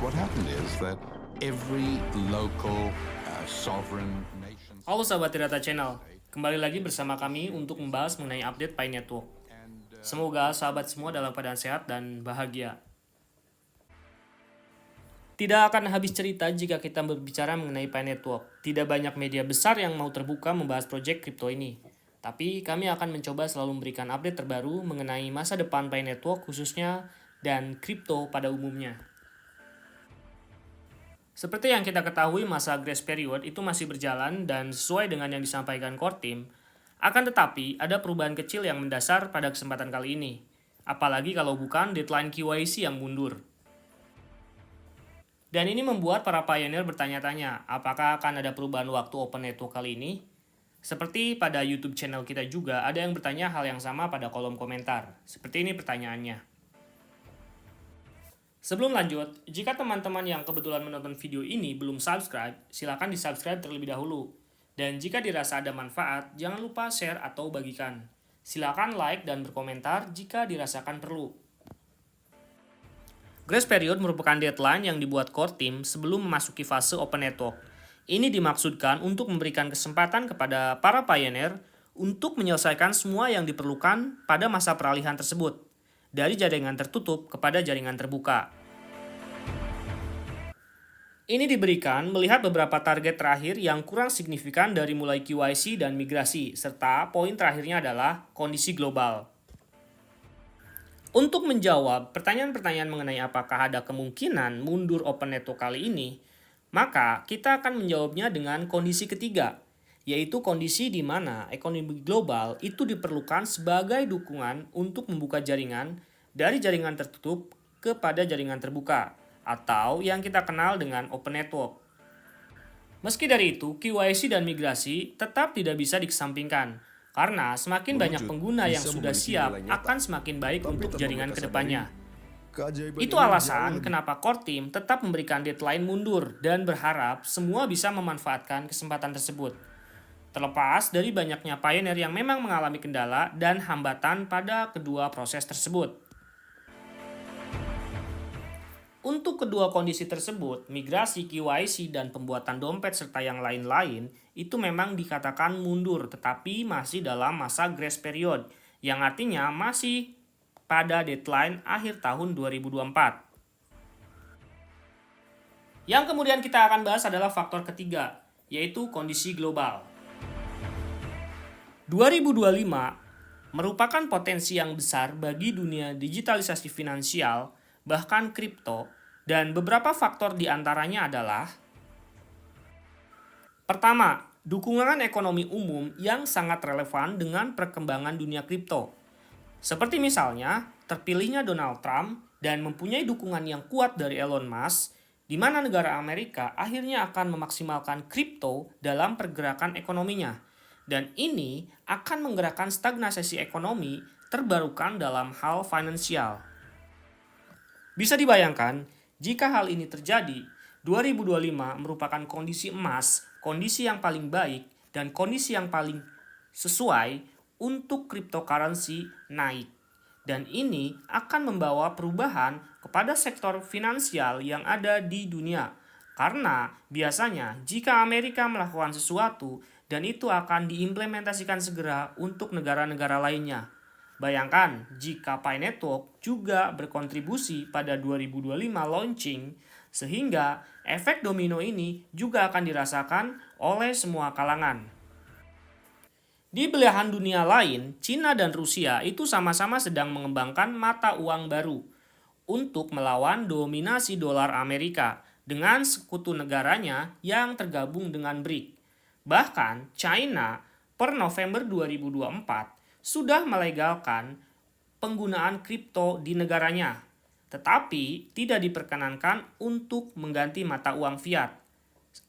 what happened is that every local sovereign nation. Halo sahabat Tirata Channel, kembali lagi bersama kami untuk membahas mengenai update Pi Network. Semoga sahabat semua dalam keadaan sehat dan bahagia. Tidak akan habis cerita jika kita berbicara mengenai Pi Network. Tidak banyak media besar yang mau terbuka membahas proyek kripto ini. Tapi kami akan mencoba selalu memberikan update terbaru mengenai masa depan Pi Network khususnya dan kripto pada umumnya. Seperti yang kita ketahui, masa grace period itu masih berjalan dan sesuai dengan yang disampaikan core team. Akan tetapi, ada perubahan kecil yang mendasar pada kesempatan kali ini. Apalagi kalau bukan deadline KYC yang mundur. Dan ini membuat para pioneer bertanya-tanya, apakah akan ada perubahan waktu Open Network kali ini? Seperti pada YouTube channel kita juga, ada yang bertanya hal yang sama pada kolom komentar. Seperti ini pertanyaannya. Sebelum lanjut, jika teman-teman yang kebetulan menonton video ini belum subscribe, silakan di-subscribe terlebih dahulu. Dan jika dirasa ada manfaat, jangan lupa share atau bagikan. Silakan like dan berkomentar jika dirasakan perlu. Grace period merupakan deadline yang dibuat core team sebelum memasuki fase Open Network. Ini dimaksudkan untuk memberikan kesempatan kepada para pioneer untuk menyelesaikan semua yang diperlukan pada masa peralihan tersebut, dari jaringan tertutup kepada jaringan terbuka. Ini diberikan melihat beberapa target terakhir yang kurang signifikan dari mulai KYC dan migrasi, serta poin terakhirnya adalah kondisi global. Untuk menjawab pertanyaan-pertanyaan mengenai apakah ada kemungkinan mundur Open Network kali ini, maka kita akan menjawabnya dengan kondisi ketiga, yaitu kondisi di mana ekonomi global itu diperlukan sebagai dukungan untuk membuka jaringan dari jaringan tertutup kepada jaringan terbuka, atau yang kita kenal dengan Open Network. Meski dari itu, KYC dan migrasi tetap tidak bisa dikesampingkan, karena semakin banyak pengguna yang sudah siap akan semakin baik untuk jaringan kedepannya. Itu alasan kenapa core team tetap memberikan deadline mundur dan berharap semua bisa memanfaatkan kesempatan tersebut. Terlepas dari banyaknya pioneer yang memang mengalami kendala dan hambatan pada kedua proses tersebut. Untuk kedua kondisi tersebut, migrasi, KYC, dan pembuatan dompet serta yang lain-lain itu memang dikatakan mundur tetapi masih dalam masa grace period yang artinya masih pada deadline akhir tahun 2024. Yang kemudian kita akan bahas adalah faktor ketiga, yaitu kondisi global. 2025 merupakan potensi yang besar bagi dunia digitalisasi finansial, bahkan kripto, dan beberapa faktor diantaranya adalah: pertama, dukungan ekonomi umum yang sangat relevan dengan perkembangan dunia kripto. Seperti misalnya, terpilihnya Donald Trump dan mempunyai dukungan yang kuat dari Elon Musk, di mana negara Amerika akhirnya akan memaksimalkan kripto dalam pergerakan ekonominya. Dan ini akan menggerakkan stagnasi ekonomi terbarukan dalam hal finansial. Bisa dibayangkan, jika hal ini terjadi, 2025 merupakan kondisi emas, kondisi yang paling baik, dan kondisi yang paling sesuai untuk cryptocurrency naik. Dan ini akan membawa perubahan kepada sektor finansial yang ada di dunia. Karena biasanya jika Amerika melakukan sesuatu dan itu akan diimplementasikan segera untuk negara-negara lainnya. Bayangkan jika Pi Network juga berkontribusi pada 2025 launching, sehingga efek domino ini juga akan dirasakan oleh semua kalangan. Di belahan dunia lain, Cina dan Rusia itu sama-sama sedang mengembangkan mata uang baru untuk melawan dominasi dolar Amerika dengan sekutu negaranya yang tergabung dengan BRIC. Bahkan China per November 2024 sudah melegalkan penggunaan kripto di negaranya, tetapi tidak diperkenankan untuk mengganti mata uang fiat,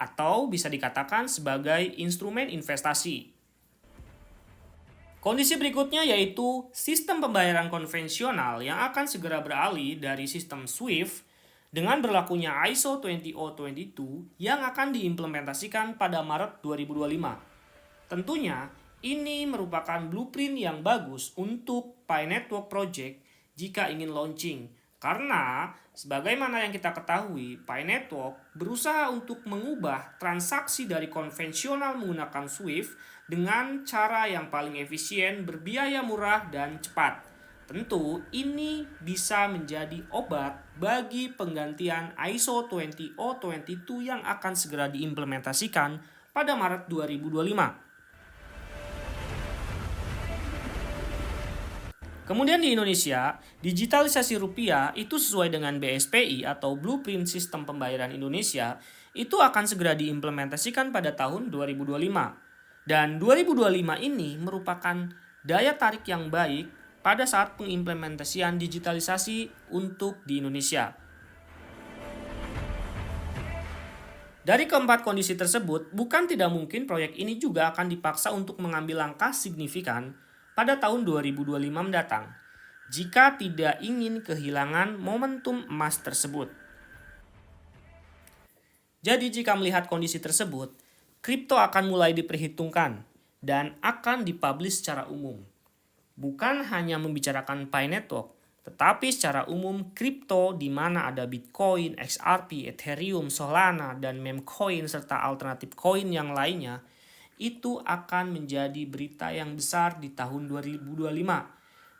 atau bisa dikatakan sebagai instrumen investasi. Kondisi berikutnya yaitu sistem pembayaran konvensional yang akan segera beralih dari sistem SWIFT dengan berlakunya ISO 20022 yang akan diimplementasikan pada Maret 2025. Tentunya, ini merupakan blueprint yang bagus untuk Pi Network Project jika ingin launching, karena Sebagaimana yang kita ketahui, Pi Network berusaha untuk mengubah transaksi dari konvensional menggunakan SWIFT dengan cara yang paling efisien, berbiaya murah, dan cepat. Tentu ini bisa menjadi obat bagi penggantian ISO 20022 yang akan segera diimplementasikan pada Maret 2025. Kemudian di Indonesia, digitalisasi rupiah itu sesuai dengan BSPI atau Blueprint Sistem Pembayaran Indonesia itu akan segera diimplementasikan pada tahun 2025. Dan 2025 ini merupakan daya tarik yang baik pada saat pengimplementasian digitalisasi untuk di Indonesia. Dari keempat kondisi tersebut, bukan tidak mungkin proyek ini juga akan dipaksa untuk mengambil langkah signifikan pada tahun 2025 mendatang, jika tidak ingin kehilangan momentum emas tersebut. Jadi jika melihat kondisi tersebut, kripto akan mulai diperhitungkan dan akan dipublish secara umum. Bukan hanya membicarakan Pi Network, tetapi secara umum kripto di mana ada Bitcoin, XRP, Ethereum, Solana, dan Memecoin serta alternatif koin yang lainnya, itu akan menjadi berita yang besar di tahun 2025.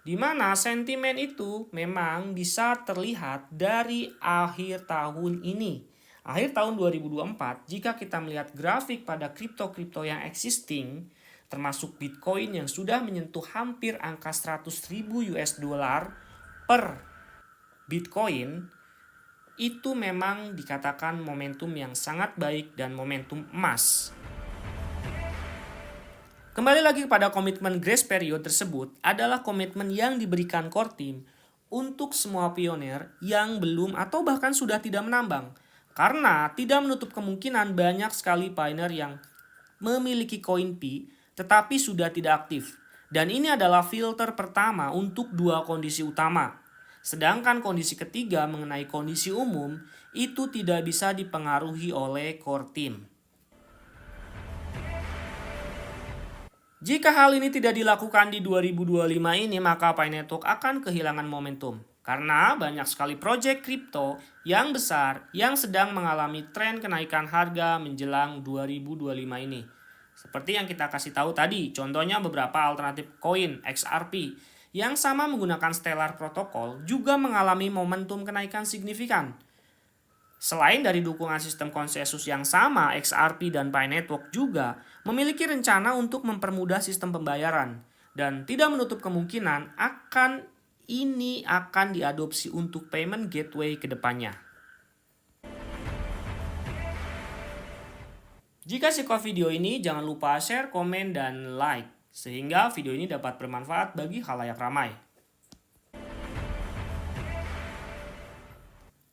Di mana sentimen itu memang bisa terlihat dari akhir tahun ini. Akhir tahun 2024, jika kita melihat grafik pada kripto-kripto yang existing, termasuk Bitcoin yang sudah menyentuh hampir angka 100.000 US dollar per Bitcoin, itu memang dikatakan momentum yang sangat baik dan momentum emas. Kembali lagi kepada komitmen grace period tersebut adalah komitmen yang diberikan core team untuk semua pioner yang belum atau bahkan sudah tidak menambang. Karena tidak menutup kemungkinan banyak sekali pioneer yang memiliki koin Pi tetapi sudah tidak aktif. Dan ini adalah filter pertama untuk dua kondisi utama. Sedangkan kondisi ketiga mengenai kondisi umum itu tidak bisa dipengaruhi oleh core team. Jika hal ini tidak dilakukan di 2025 ini, maka Pi Network akan kehilangan momentum. Karena banyak sekali proyek kripto yang besar yang sedang mengalami tren kenaikan harga menjelang 2025 ini. Seperti yang kita kasih tahu tadi, contohnya beberapa alternatif koin XRP yang sama menggunakan Stellar Protocol juga mengalami momentum kenaikan signifikan. Selain dari dukungan sistem konsensus yang sama, XRP dan Pi Network juga memiliki rencana untuk mempermudah sistem pembayaran dan tidak menutup kemungkinan ini akan diadopsi untuk payment gateway ke depannya. Jika suka video ini, jangan lupa share, komen, dan like sehingga video ini dapat bermanfaat bagi khalayak ramai.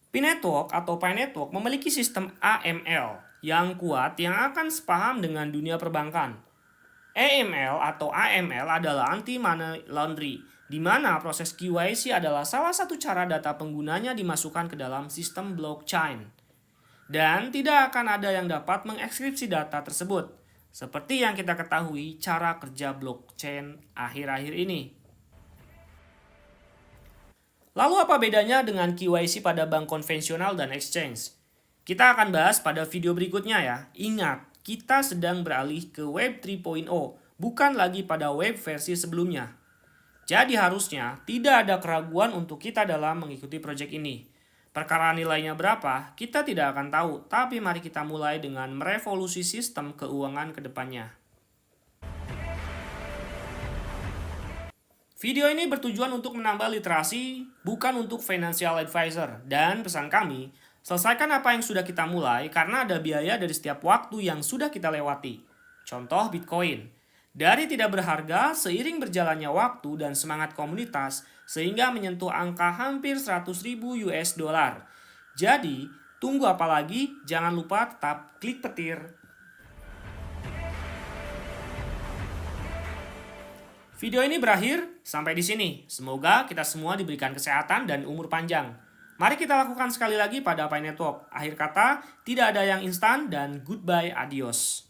Pi Network atau Pi Network memiliki sistem AML yang kuat yang akan sepaham dengan dunia perbankan. AML atau AML adalah anti-money laundry, di mana proses KYC adalah salah satu cara data penggunanya dimasukkan ke dalam sistem blockchain. Dan tidak akan ada yang dapat mengekskripsi data tersebut, seperti yang kita ketahui cara kerja blockchain akhir-akhir ini. Lalu apa bedanya dengan KYC pada bank konvensional dan exchange? Kita akan bahas pada video berikutnya ya. Ingat, kita sedang beralih ke Web 3.0, bukan lagi pada web versi sebelumnya. Jadi harusnya tidak ada keraguan untuk kita dalam mengikuti proyek ini. Perkara nilainya berapa, kita tidak akan tahu, tapi mari kita mulai dengan merevolusi sistem keuangan ke depannya. Video ini bertujuan untuk menambah literasi, bukan untuk financial advisor. Dan pesan kami, selesaikan apa yang sudah kita mulai karena ada biaya dari setiap waktu yang sudah kita lewati. Contoh Bitcoin. Dari tidak berharga, seiring berjalannya waktu dan semangat komunitas, sehingga menyentuh angka hampir 100.000 US dollar. Jadi, tunggu apa lagi? Jangan lupa tetap klik petir. Video ini berakhir sampai di sini. Semoga kita semua diberikan kesehatan dan umur panjang. Mari kita lakukan sekali lagi pada Pi Network. Akhir kata, tidak ada yang instan dan goodbye, adios.